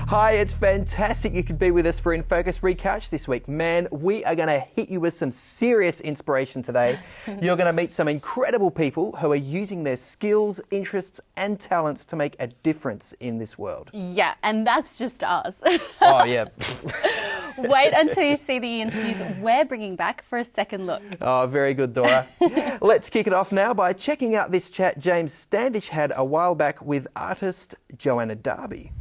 Hi, it's fantastic you could be with us for InFocus Recouched this week. Man, we are going to hit you with some serious inspiration today. You're going to meet some incredible people who are using their skills, interests and talents to make a difference in this world. Yeah, and that's just us. Oh, yeah. Wait until you see the interviews we're bringing back for a second look. Oh, very good, Dora. Let's kick it off now by checking out this chat James Standish had a while back with artist Joanna Darby.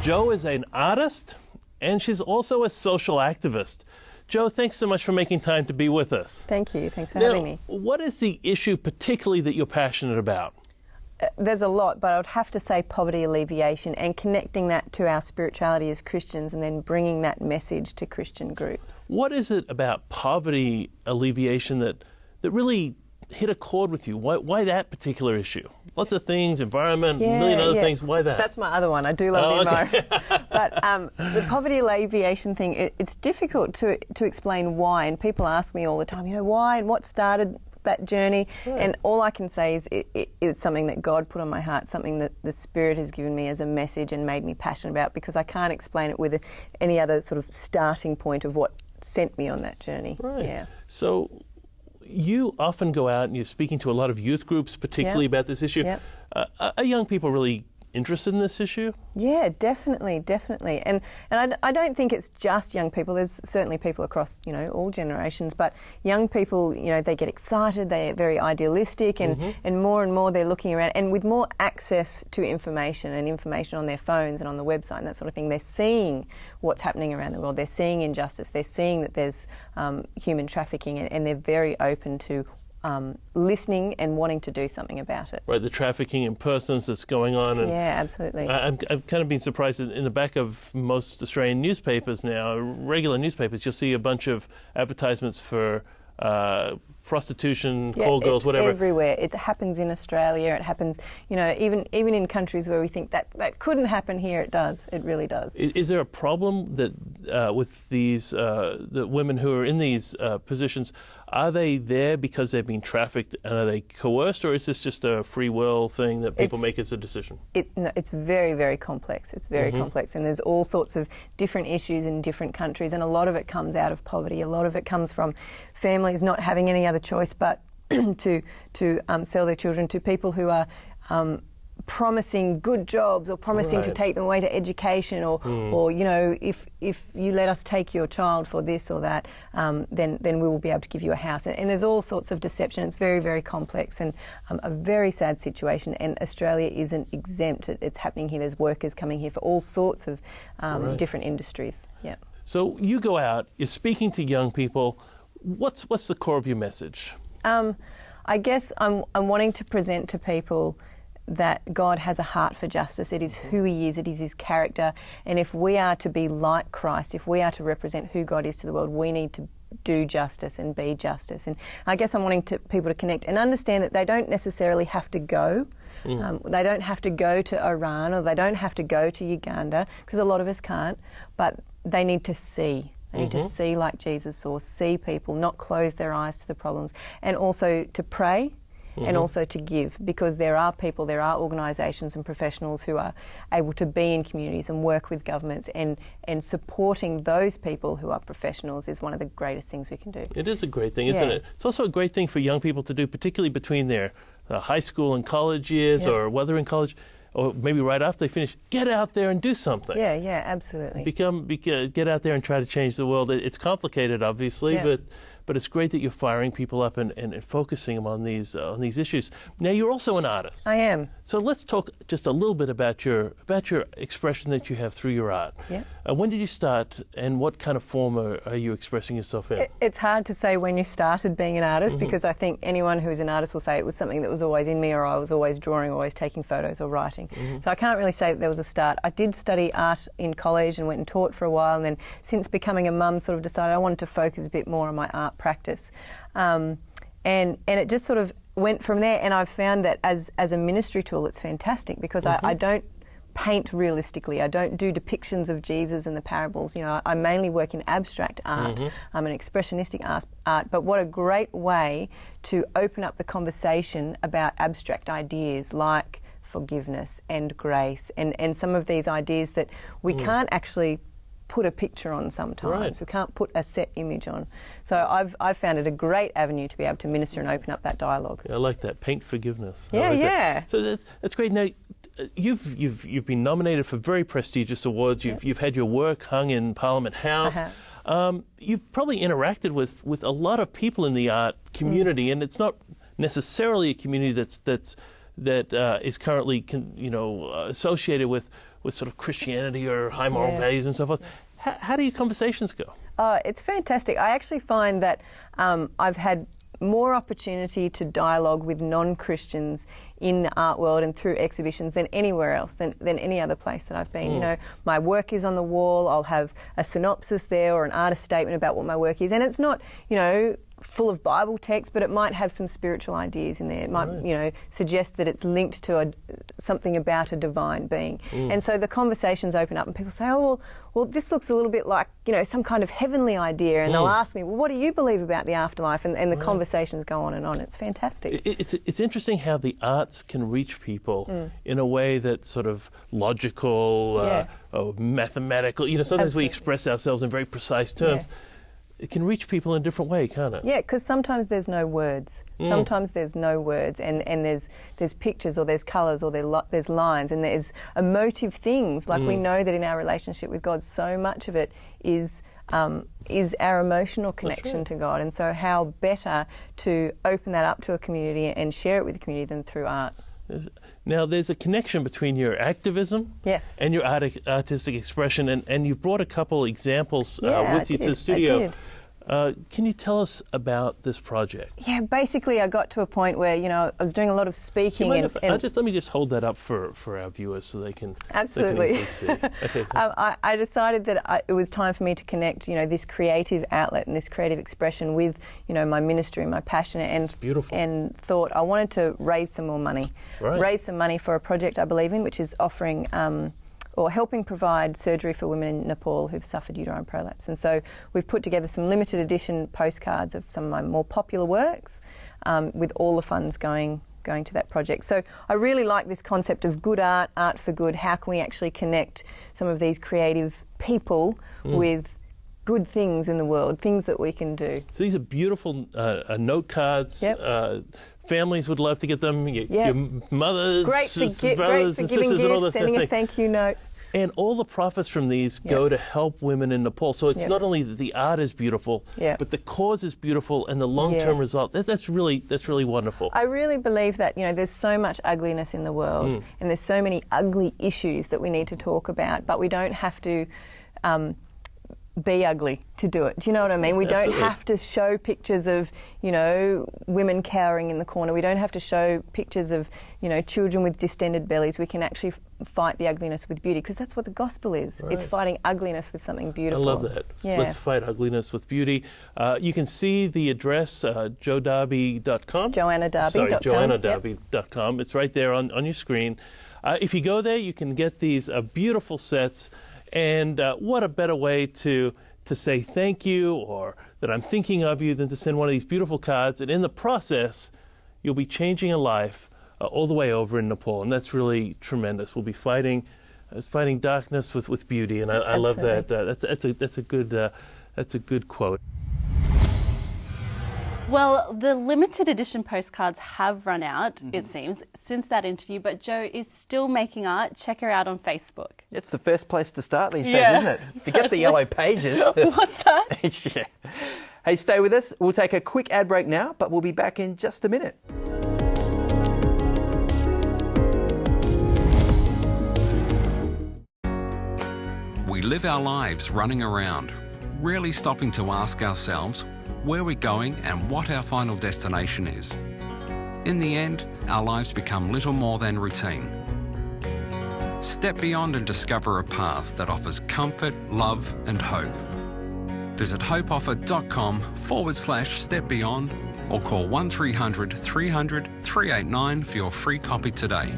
Jo is an artist, and she's also a social activist. Jo, thanks so much for making time to be with us. Thank you. Thanks for having me. What is the issue particularly that you're passionate about? There's a lot, but I would have to say poverty alleviation and connecting that to our spirituality as Christians and then bringing that message to Christian groups. What is it about poverty alleviation that really hit a chord with you? Why that particular issue? Lots of things, environment, a million other things. Why that? That's my other one. I do love the environment. But the poverty alleviation thing, it's difficult to explain why. And people ask me all the time, why and what started that journey? Right. And all I can say is it was something that God put on my heart, something that the Spirit has given me as a message and made me passionate about, because I can't explain it with any other sort of starting point of what sent me on that journey. Right. Yeah. So you often go out and you're speaking to a lot of youth groups, particularly about this issue. Yep. Are young people really interested in this issue? Yeah, definitely. And I don't think it's just young people. There's certainly people across, all generations, but young people, they get excited, they're very idealistic, and more they're looking around, and with more access to information and information on their phones and on the website and that sort of thing, they're seeing what's happening around the world. They're seeing injustice, they're seeing that there's human trafficking, and they're very open to listening and wanting to do something about it. Right, the trafficking in persons that's going on. And yeah, absolutely. I've kind of been surprised that in the back of most Australian newspapers now, regular newspapers, you'll see a bunch of advertisements for prostitution, call girls, whatever. Everywhere. It happens in Australia. It happens, even in countries where we think that couldn't happen here. It does. It really does. Is there a problem that with these the women who are in these positions? Are they there because they've been trafficked, and are they coerced, or is this just a free will thing that people make as a decision? No, it's very, very complex. It's very complex, and there's all sorts of different issues in different countries, and a lot of it comes out of poverty. A lot of it comes from families not having any other choice but to sell their children to people who are promising good jobs, or promising to take them away to education, or if you let us take your child for this or that, then we will be able to give you a house. And there's all sorts of deception. It's very, very complex, and a very sad situation. And Australia isn't exempt. It's happening here. There's workers coming here for all sorts of different industries. Yeah. So you go out, you're speaking to young people. What's the core of your message? I guess I'm wanting to present to people that God has a heart for justice. It is who He is, it is His character, and if we are to be like Christ, if we are to represent who God is to the world, we need to do justice and be justice. And I guess I'm wanting people to connect and understand that they don't necessarily have to go. They don't have to go to Iran, or they don't have to go to Uganda, because a lot of us can't, but they need to see. They need to see like Jesus saw, see people, not close their eyes to the problems, and also to pray, and also to give, because there are people, there are organisations and professionals who are able to be in communities and work with governments, and supporting those people who are professionals is one of the greatest things we can do. It is a great thing, isn't it? It's also a great thing for young people to do, particularly between their high school and college years, or while they're in college, or maybe right after they finish. Get out there and do something. Yeah, absolutely. Get out there and try to change the world. It's complicated, obviously, but it's great that you're firing people up and focusing them on these issues. Now, you're also an artist. I am. So let's talk just a little bit about your expression that you have through your art. Yeah. When did you start, and what kind of form are you expressing yourself in? It's hard to say when you started being an artist, because I think anyone who's an artist will say it was something that was always in me, or I was always drawing, always taking photos or writing. So I can't really say that there was a start. I did study art in college and went and taught for a while, and then since becoming a mum, sort of decided I wanted to focus a bit more on my art practice. And it just sort of went from there, and I've found that as a ministry tool it's fantastic, because I don't paint realistically. I don't do depictions of Jesus and the parables. I mainly work in abstract art. I'm an expressionistic art, but what a great way to open up the conversation about abstract ideas like forgiveness and grace and some of these ideas that we can't actually put a picture on sometimes. Right. We can't put a set image on. So I've found it a great avenue to be able to minister and open up that dialogue. I like that. Paint forgiveness. I Yeah, like yeah. that. So that's great. Now, you've been nominated for very prestigious awards. You've had your work hung in Parliament House. You've probably interacted with a lot of people in the art community, and it's not necessarily a community that is currently associated with sort of Christianity or high moral values and so forth. How do your conversations go? It's fantastic. I actually find that I've had more opportunity to dialogue with non-Christians in the art world and through exhibitions than anywhere else, than any other place that I've been. You know, my work is on the wall. I'll have a synopsis there or an artist statement about what my work is, and it's not, full of Bible text, but it might have some spiritual ideas in there. It might, suggest that it's linked to something about a divine being. And so the conversations open up and people say, oh, well, this looks a little bit like, some kind of heavenly idea. And they'll ask me, well, what do you believe about the afterlife? And the conversations go on and on. It's fantastic. It's interesting how the arts can reach people in a way that's sort of logical or mathematical. Sometimes Absolutely. we express ourselves in very precise terms. It can reach people in a different way, can't it? Yeah, because sometimes there's no words. Sometimes there's no words, and there's pictures or there's colours or there's lines and there's emotive things. Like we know that in our relationship with God, so much of it is our emotional connection to God. And so how better to open that up to a community and share it with the community than through art. Now, there's a connection between your activism and your artistic expression, and you've brought a couple examples with you to the studio. I did. Can you tell us about this project? Yeah, basically I got to a point where, I was doing a lot of speaking. Let me just hold that up for our viewers so they can, absolutely. They can easily see. Okay. I decided that it was time for me to connect, this creative outlet and this creative expression with, my ministry, my passion, and beautiful. And thought I wanted to raise some more money, raise some money for a project I believe in, which is offering or helping provide surgery for women in Nepal who've suffered uterine prolapse. And so we've put together some limited edition postcards of some of my more popular works with all the funds going to that project. So I really like this concept of good art, art for good. How can we actually connect some of these creative people with good things in the world, things that we can do? So these are beautiful note cards. Families would love to get them. Your mothers, brothers, and sisters, and all that. Sending a thank you note. And all the profits from these go to help women in Nepal. So it's not only that the art is beautiful, but the cause is beautiful, and the long-term result. That's really wonderful. I really believe that there's so much ugliness in the world, and there's so many ugly issues that we need to talk about, but we don't have to be ugly to do it. Do you know what I mean? We don't have to show pictures of, women cowering in the corner. We don't have to show pictures of, children with distended bellies. We can actually fight the ugliness with beauty, because that's what the gospel is. It's fighting ugliness with something beautiful. I love that. Yeah. Let's fight ugliness with beauty. You can see the address, joedarby.com. JoannaDarby.com. Sorry, JoannaDarby.com. It's right there on your screen. If you go there, you can get these beautiful sets. And what a better way to say thank you, or that I'm thinking of you, than to send one of these beautiful cards. And in the process, you'll be changing a life all the way over in Nepal. And that's really tremendous. We'll be fighting darkness with beauty. And I love that. That's a good quote. Well, the limited edition postcards have run out, it seems, since that interview, but Jo is still making art. Check her out on Facebook. It's the first place to start these days, isn't it? Forget the yellow pages. What's that? Yeah. Hey, stay with us. We'll take a quick ad break now, but we'll be back in just a minute. We live our lives running around, rarely stopping to ask ourselves where we're going and what our final destination is. In the end, our lives become little more than routine. Step beyond and discover a path that offers comfort, love and hope. Visit hopeoffer.com/step beyond or call 1300 300 389 for your free copy today.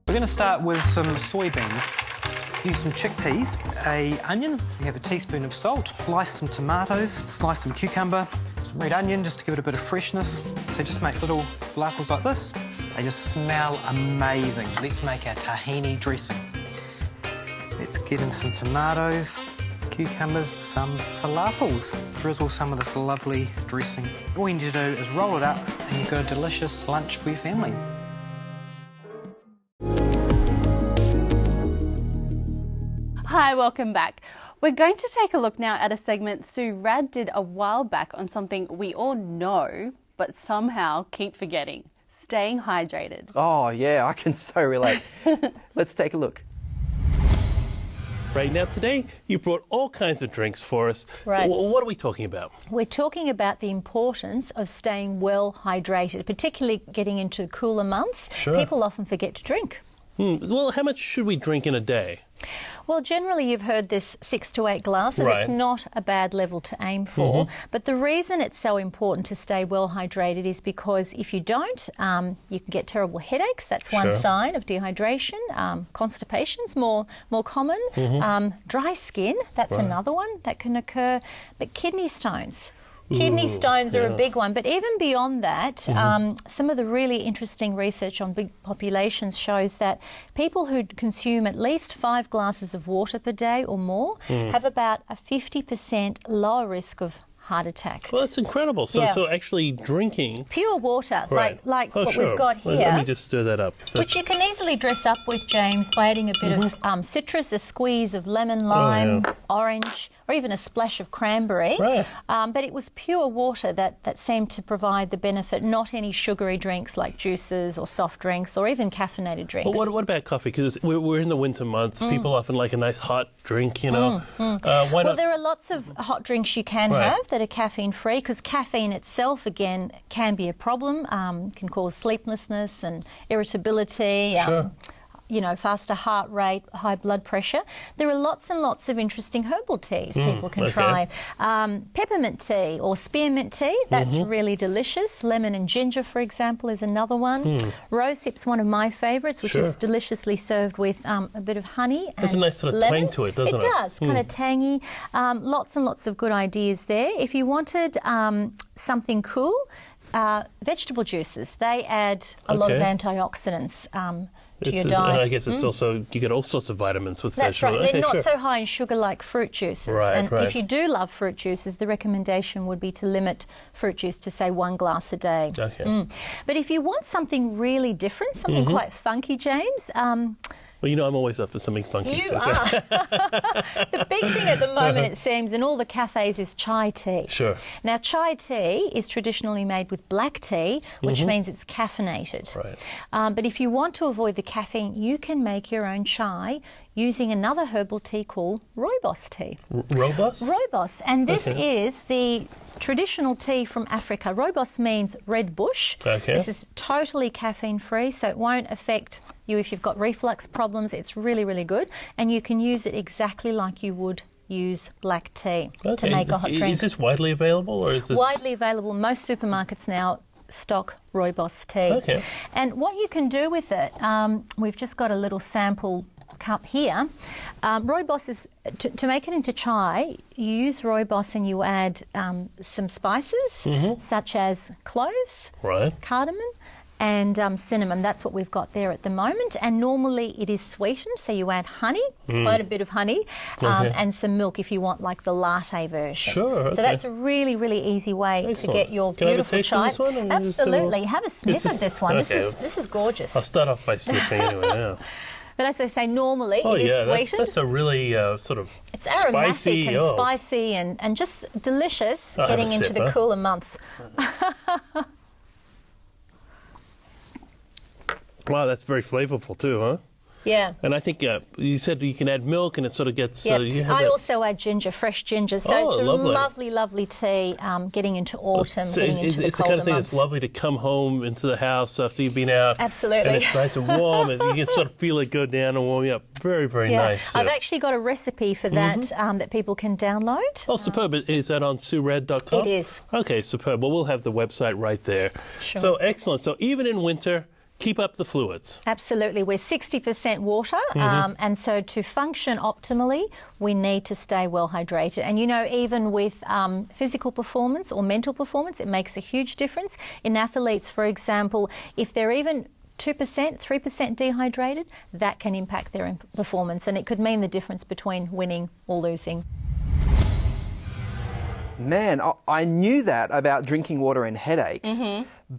We're going to start with some soybeans. Use some chickpeas, an onion, you have a teaspoon of salt, slice some tomatoes, slice some cucumber, Some red onion just to give it a bit of freshness. So just make little falafels like this. They just smell amazing. Let's make our tahini dressing. Let's get in some tomatoes, cucumbers, some falafels. Drizzle some of this lovely dressing. All you need to do is roll it up and you've got a delicious lunch for your family. Hi, welcome back. We're going to take a look now at a segment Sue Rad did a while back on something we all know, but somehow keep forgetting. Staying hydrated. Oh, yeah, I can so relate. Let's take a look. Right now, today, you brought all kinds of drinks for us. Right. What are we talking about? We're talking about the importance of staying well hydrated, particularly getting into cooler months. Sure. People often forget to drink. Well, how much should we drink in a day? Well, generally you've heard this 6 to 8 glasses. Right. It's not a bad level to aim for. But the reason it's so important to stay well hydrated is because if you don't, you can get terrible headaches. That's one Sure. sign of dehydration. Constipation's more common. Dry skin, that's another one that can occur. But kidney stones. Kidney stones are a big one, but even beyond that, some of the really interesting research on big populations shows that people who consume at least 5 glasses of water per day or more have about a 50% lower risk of heart attack. Well, that's incredible. So, Yeah. so actually drinking... Pure water, Right. like Oh, what sure. we've got here. Let me just stir that up. Which you can easily dress up with, James, by adding a bit of citrus, a squeeze of lemon, lime, orange, or even a splash of cranberry. Right. But it was pure water that seemed to provide the benefit, not any sugary drinks like juices or soft drinks or even caffeinated drinks. But what about coffee? Because we're in the winter months. People often like a nice hot drink, you know. Why Well, not? there are lots of hot drinks you can Right. have that are caffeine-free, because caffeine itself, again, can be a problem, can cause sleeplessness and irritability, Sure. Faster heart rate, high blood pressure. There are lots and lots of interesting herbal teas people can okay. try. Peppermint tea or spearmint tea, that's really delicious. Lemon and ginger, for example, is another one. Rosehip's one of my favourites, which Sure. is deliciously served with a bit of honey and There's a nice sort of lemon. twang to it, doesn't it? It does, kind of tangy. Lots and lots of good ideas there. If you wanted something cool, vegetable juices, they add a lot of Okay. antioxidants to your And diet. I guess it's also, you get all sorts of vitamins with That's vegetable. right. They're Okay, not sure. so high in sugar like fruit juices. Right, and right. if you do love fruit juices, the recommendation would be to limit fruit juice to, say, 1 glass a day. Okay. But if you want something really different, something quite funky, James, Well, you know, I'm always up for something funky. you so- are. The big thing at the moment, it seems, in all the cafes is chai tea. Sure. Now, chai tea is traditionally made with black tea, which means it's caffeinated. Right. But if you want to avoid the caffeine, you can make your own chai using another herbal tea called rooibos tea. Robust? Rooibos, and this Okay. is the traditional tea from Africa. Rooibos means red bush. Okay. This is totally caffeine-free, so it won't affect you if you've got reflux problems. It's really, really good, and you can use it exactly like you would use black tea to Okay. make a hot drink. Is this widely available, or is this... Widely available. Most supermarkets now stock rooibos tea. Okay. And what you can do with it, we've just got a little sample cup here. Rooibos is, to make it into chai, you use rooibos and you add some spices such as cloves, Right. cardamom, and cinnamon. That's what we've got there at the moment. And normally it is sweetened, so you add honey, quite a bit of honey, Okay. and some milk if you want like the latte version. Sure, okay. So that's a really, really easy way Excellent. to get your Can I have a beautiful taste of chai. this one, and we'll just have a- Absolutely. Have a sniff This of is- this one. okay, This is gorgeous. I'll start off by sniffing anyway, yeah. But as I say, normally Oh, it is yeah, sweetened. that's a really sort of It's aromatic spicy, and oh. spicy and just delicious I'll have getting a into sip, the huh? cooler months. Wow, that's very flavorful too, huh? Yeah. And I think you said you can add milk and it sort of gets... Yeah, you have I that- also add ginger, fresh ginger. So Oh, it's a lovely. lovely, lovely tea getting into autumn, So getting into the it's the colder kind of thing months. that's lovely to come home into the house after you've been out. Absolutely. And it's nice and warm. And you can sort of feel it go down and warm you up. Very, very Yeah. nice. I've actually got a recipe for that that people can download. Oh, superb. Is that on SueRed.com? It is. Okay, superb. Well, we'll have the website right there. Sure. So excellent. So even in winter, keep up the fluids. Absolutely. We're 60% water, and so to function optimally, we need to stay well hydrated. And you know, even with physical performance or mental performance, it makes a huge difference. In athletes, for example, if they're even 2%, 3% dehydrated, that can impact their performance, and it could mean the difference between winning or losing. Man, I knew that about drinking water and headaches,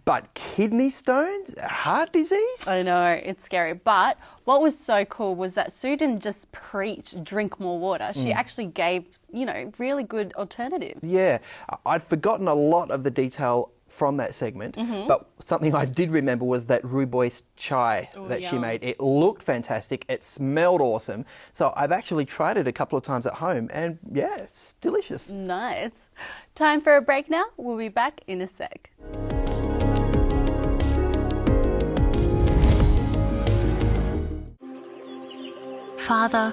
but kidney stones, heart disease? I know, it's scary. But what was so cool was that Sue didn't just preach drink more water. She actually gave, you know, really good alternatives. Yeah, I'd forgotten a lot of the detail from that segment, but something I did remember was that rooibos chai that she made. It looked fantastic, it smelled awesome, so I've actually tried it a couple of times at home, and yeah, it's delicious. Nice. Time for a break now. We'll be back in a sec. Father,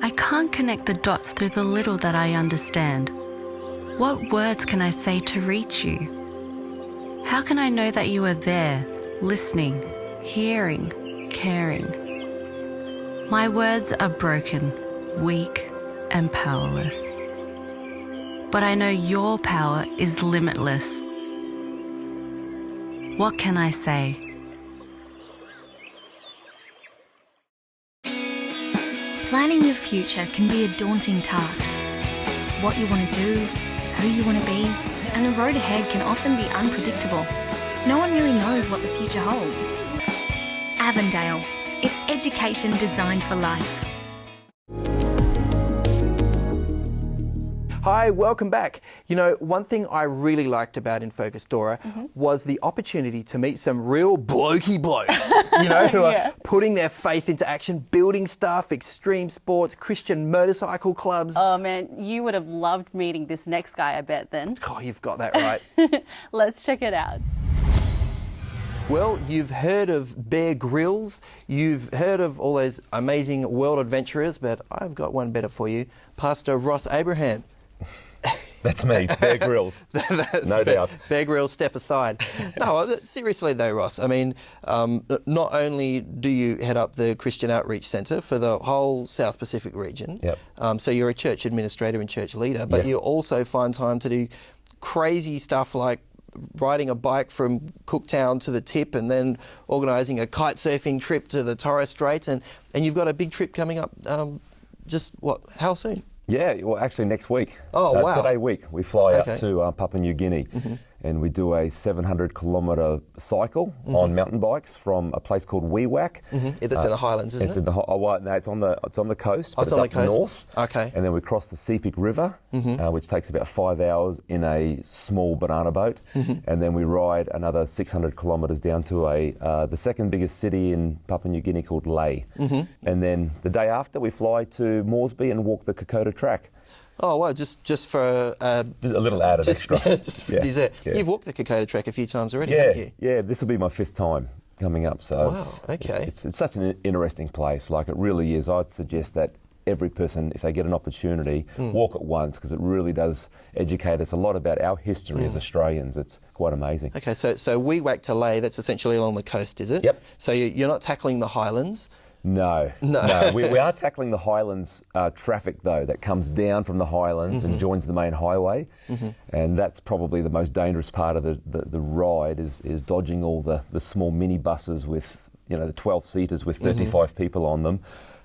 I can't connect the dots through the little that I understand. What words can I say to reach you? How can I know that you are there, listening, hearing, caring? My words are broken, weak, and powerless. But I know your power is limitless. What can I say? Planning your future can be a daunting task. What you want to do, who you want to be, and the road ahead can often be unpredictable. No one really knows what the future holds. Avondale. It's education designed for life. Hi, welcome back. You know, one thing I really liked about InFocus, Dora, was the opportunity to meet some real blokey blokes, you know, who are putting their faith into action, building stuff, extreme sports, Christian motorcycle clubs. Oh man, you would have loved meeting this next guy, I bet then. Oh, you've got that right. Let's check it out. Well, you've heard of Bear Grylls, you've heard of all those amazing world adventurers, but I've got one better for you. Pastor Ross Abraham. That's me, Bear Grylls. No doubt. Bear Grylls, step aside. No, seriously though, Ross, I mean, not only do you head up the Christian Outreach Centre for the whole South Pacific region, so you're a church administrator and church leader, but you also find time to do crazy stuff like riding a bike from Cooktown to the Tip and then organising a kite surfing trip to the Torres Straits, and you've got a big trip coming up, how soon? Yeah, well, actually next week. Oh, wow. Today week, we fly up to Papua New Guinea and we do a 700-kilometre cycle on mountain bikes from a place called Wewak. It's in the Highlands, isn't it? It's on the coast. Oh, it's on the coast? North. Okay. And then we cross the Sepik River, which takes about 5 hours in a small banana boat. And then we ride another 600 kilometres down to the second biggest city in Papua New Guinea called Lae. And then the day after, we fly to Moresby and walk the Kokoda Track. Oh, wow, just for... just a little added extra. Just for dessert. Yeah. You've walked the Kokoda Track a few times already, haven't you? Yeah, this will be my 5th time coming up. So it's such an interesting place. Like, it really is. I'd suggest that every person, if they get an opportunity, walk it once, because it really does educate us a lot about our history as Australians. It's quite amazing. Okay, so Wewak to Lae, that's essentially along the coast, is it? Yep. So you're not tackling the Highlands? No. We are tackling the Highlands traffic, though, that comes down from the Highlands and joins the main highway. And that's probably the most dangerous part of the ride, is dodging all the small minibuses with, you know, the 12-seaters with 35 people on them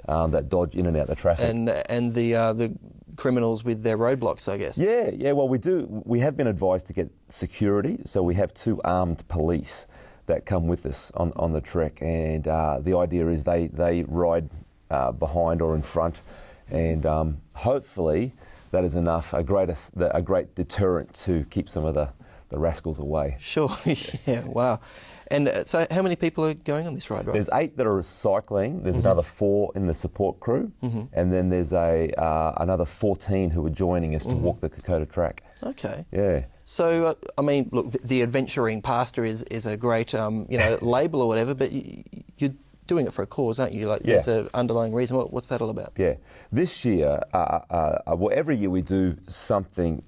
that dodge in and out the traffic. And the criminals with their roadblocks, I guess. Yeah. Well, we have been advised to get security, so we have 2 armed police that come with us on the trek, and the idea is they ride behind or in front, and hopefully that is enough, a great deterrent to keep some of the rascals away. Sure, yeah, wow. And so how many people are going on this ride, right? There's 8 that are cycling, there's another 4 in the support crew, and then there's another 14 who are joining us to walk the Kokoda Track. Okay. Yeah. So, I mean, look, the adventuring pastor is a great, label or whatever, but you're doing it for a cause, aren't you? Like, there's an underlying reason. What's that all about? Yeah. This year, every year we do something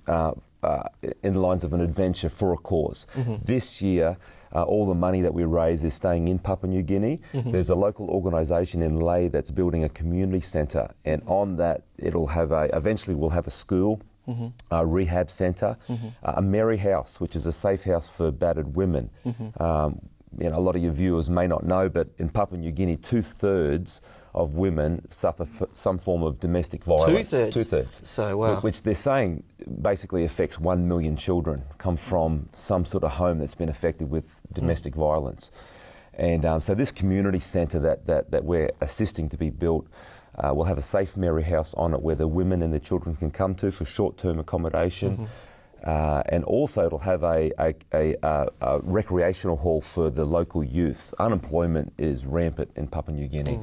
in the lines of an adventure for a cause. This year, all the money that we raise is staying in Papua New Guinea. There's a local organisation in Lae that's building a community centre, and on that eventually we'll have a school, a rehab centre, a Mary House, which is a safe house for battered women. A lot of your viewers may not know, but in Papua New Guinea, 2/3 of women suffer some form of domestic violence. 2/3? 2/3. So, wow. Which they're saying basically affects 1 million children come from some sort of home that's been affected with domestic violence. And so this community centre that we're assisting to be built will have a safe Mary House on it where the women and the children can come to for short-term accommodation. And also it'll have a recreational hall for the local youth. Unemployment is rampant in Papua New Guinea,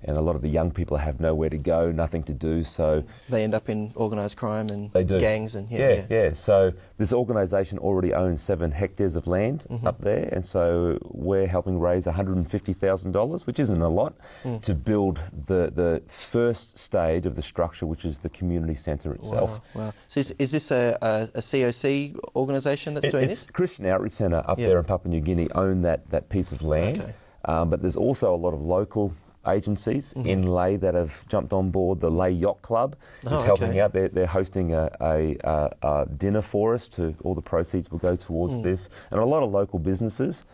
and a lot of the young people have nowhere to go, nothing to do, so... They end up in organised crime and they do. Gangs and... Yeah. So this organisation already owns 7 hectares of land up there, and so we're helping raise $150,000, which isn't a lot, to build the first stage of the structure, which is the community centre itself. Wow. So is this a COC organisation that's doing this? It's Christian Outreach Centre up there in Papua New Guinea own that piece of land. Okay. But there's also a lot of local agencies in Lae that have jumped on board. The Lae Yacht Club is helping out. They're hosting a dinner for us. All the proceeds will go towards this. And a lot of local businesses,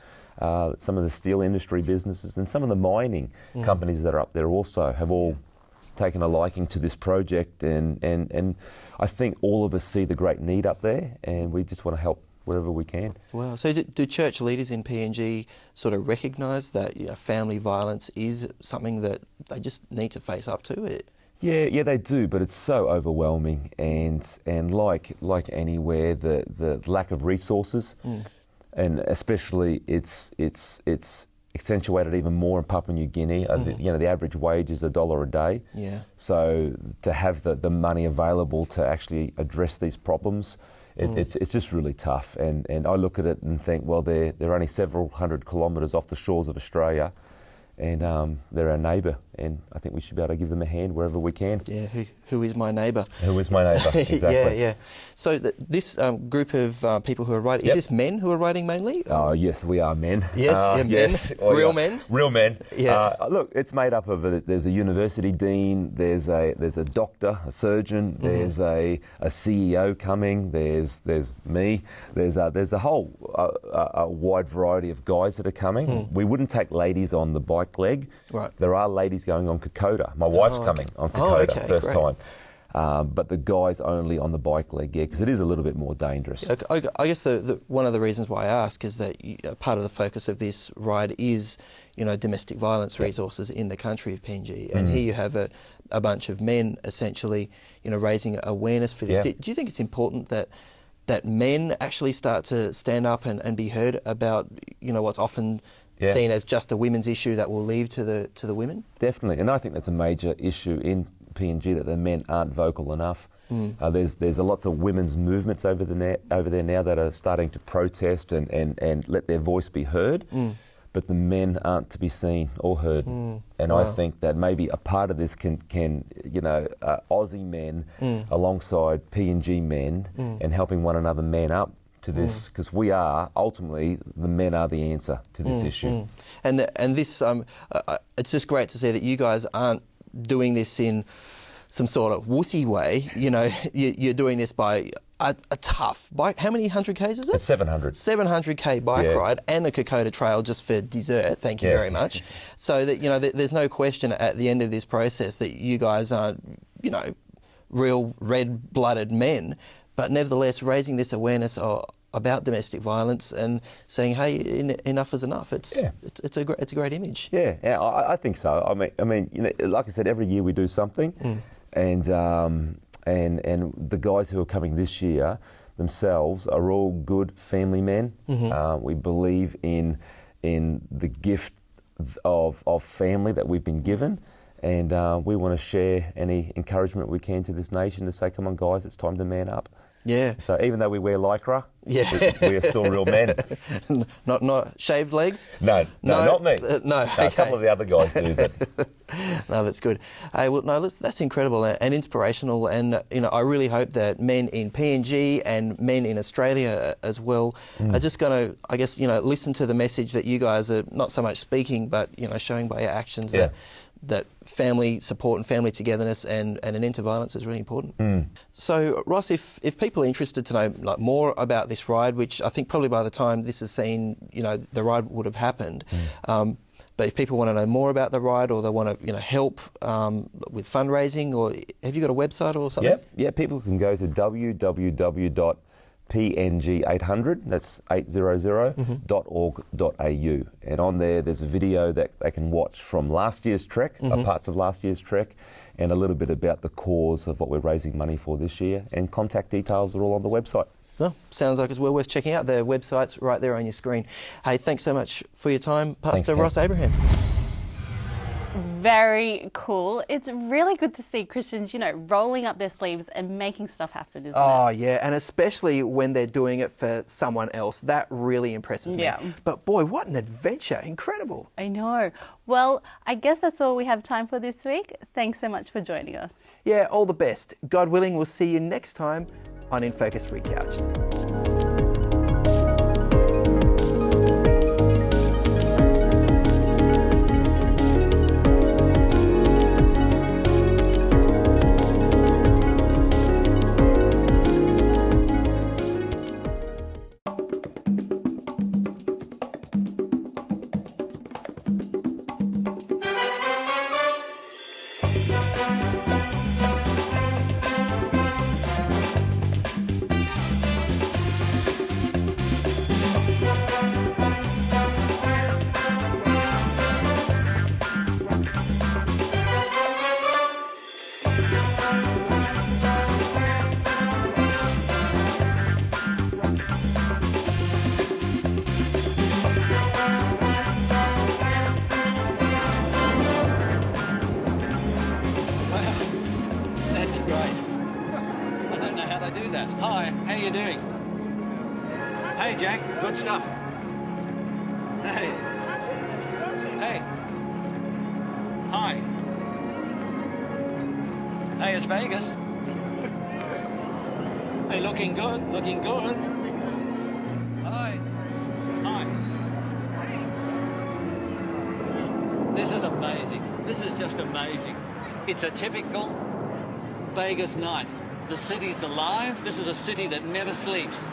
some of the steel industry businesses and some of the mining companies that are up there also have all taken a liking to this project, and I think all of us see the great need up there, and we just want to help wherever we can. Wow. So do church leaders in PNG sort of recognise that family violence is something that they just need to face up to? Yeah, they do, but it's so overwhelming, and like anywhere, the lack of resources, and especially it's accentuated even more in Papua New Guinea. The average wage is $1 a day. Yeah. So to have the money available to actually address these problems, it's just really tough. And I look at it and think, well, they're only several hundred kilometres off the shores of Australia, and they're our neighbour, and I think we should be able to give them a hand wherever we can. Yeah, who is my neighbour? Who is my neighbour, exactly. Yeah. So this group of people who are writing, is this men who are writing mainly? Oh, yes, we are men. Yes, yes. Men. Real men? Real men. Yeah. Look, it's made up of, there's a university dean, there's a doctor, a surgeon, there's a CEO coming, there's me, there's a whole a wide variety of guys that are coming. We wouldn't take ladies on the bike leg. Right. There are ladies going on Kokoda. My wife's coming on Kokoda, first time. But the guys only on the bike leg, because it is a little bit more dangerous. I guess one of the reasons why I ask is that part of the focus of this ride is, domestic violence resources in the country of PNG, and here you have a bunch of men essentially, raising awareness for this. Do you think it's important that men actually start to stand up and be heard about, what's often seen as just a women's issue that will leave to the women? Definitely, and I think that's a major issue in PNG, that the men aren't vocal enough. There's lots of women's movements over there now that are starting to protest and let their voice be heard, but the men aren't to be seen or heard. And I think that maybe a part of this can Aussie men alongside PNG men and helping one another man up to this, because we are ultimately, the men are the answer to this issue. And this, it's just great to see that you guys aren't doing this in some sort of wussy way. You're doing this by a tough bike. How many 100Ks is it? It's 700. 700K bike ride and a Kokoda trail just for dessert. Thank you very much. So that there's no question at the end of this process that you guys are, real red-blooded men, but nevertheless raising this awareness about domestic violence and saying, hey, enough is enough. It's a great image. Yeah, I think so. I mean, like I said, every year we do something, and the guys who are coming this year themselves are all good family men. We believe in the gift of family that we've been given. And we want to share any encouragement we can to this nation to say, come on, guys, it's time to man up. Yeah. So even though we wear lycra, Yeah. we are still real men. Not shaved legs? No, not me. No, A couple of the other guys do, but... No, that's good. Hey, well, no, that's incredible and inspirational, and I really hope that men in PNG and men in Australia as well are just going to, I guess, listen to the message that you guys are not so much speaking, but showing by your actions that family support and family togetherness and an end to violence is really important. So, Ross, if people are interested to know more about this ride, which I think probably by the time this is seen, the ride would have happened. But if people want to know more about the ride, or they want to, help with fundraising, or have you got a website or something? Yeah. People can go to www.png800, that's 800.org.au, and on there's a video that they can watch from last year's trek, parts of last year's trek, and a little bit about the cause of what we're raising money for this year, and contact details are all on the website. Well, sounds like it's well worth checking out. The website's right there on your screen. Hey, thanks so much for your time, Pastor Ross Abraham. Very cool. It's really good to see Christians, rolling up their sleeves and making stuff happen, isn't it? Oh, yeah, and especially when they're doing it for someone else. That really impresses me. Yeah. But boy, what an adventure. Incredible. I know. Well, I guess that's all we have time for this week. Thanks so much for joining us. Yeah, all the best. God willing, we'll see you next time on InFocus Recouched. Hi, how you doing? Hey, Jack, good stuff. Hey. Hey. Hi. Hey, it's Vegas. Hey, looking good, looking good. Hi. Hi. This is amazing. This is just amazing. It's a typical Vegas night. The city's alive. This is a city that never sleeps.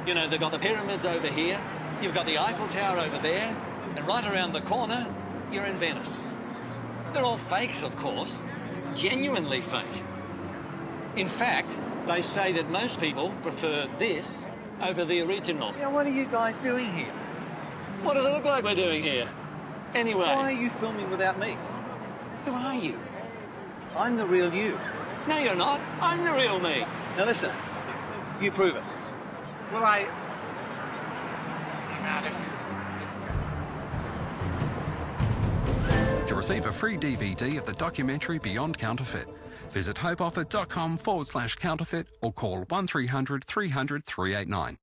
You know, they've got the pyramids over here. You've got the Eiffel Tower over there. And right around the corner, you're in Venice. They're all fakes, of course. Genuinely fake. In fact, they say that most people prefer this over the original. Now, what are you guys doing here? What does it look like we're doing here? Anyway. Why are you filming without me? Who are you? I'm the real you. No, you're not. I'm the real me. Now, listen. You prove it. Well, I'm out of here. To receive a free DVD of the documentary Beyond Counterfeit, visit hopeoffer.com/counterfeit or call 1300 300 389.